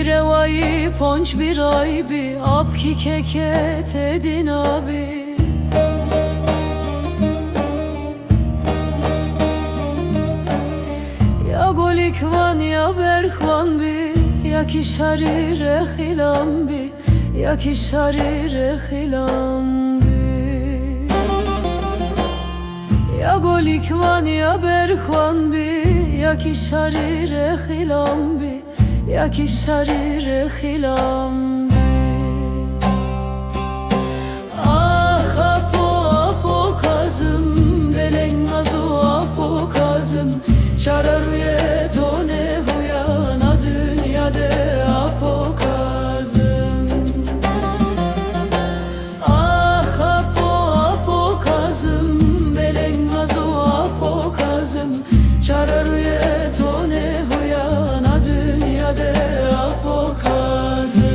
Bir evayı ponç bir ay bir apki keket edin abi. Ya golik van ya berhvan bi, ya ki şarire hilam bi, ya ki şarire hilam bi. Ya golik van ya berhvan bi, ya ki şarire hilam bi, ya ki şarire hilam bi. Ah apo apo kazım, belen azu apo kazım. Çararuye tone huyana dünyada apo kazım. Ah apo apo kazım, belen azu apo kazım. Çararuye tone huyana dünyada apo kazım.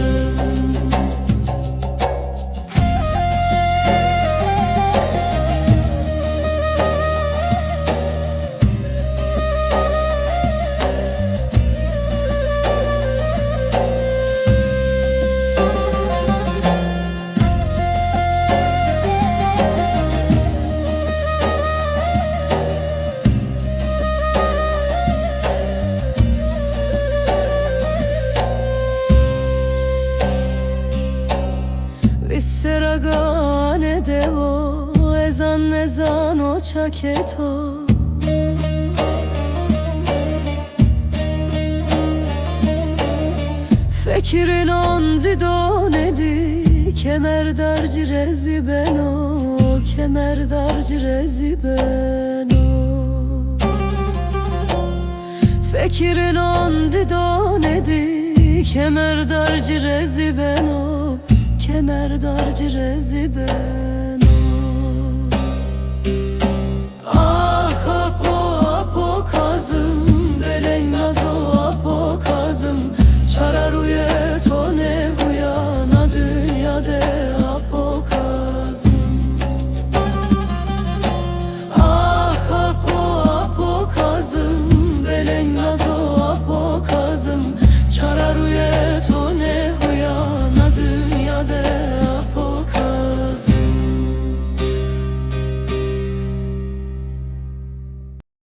Visseragane devo, ezan ezan o çaketo. Fikirin on dido nedi, kemer darcı rezi beno, kemer darcı rezi beno. Fikirin on dido nedi, kemer darcı rezi beno, kemer darcı rezi beno. Ah apo apo kazım, belen azo apo kazım. Çara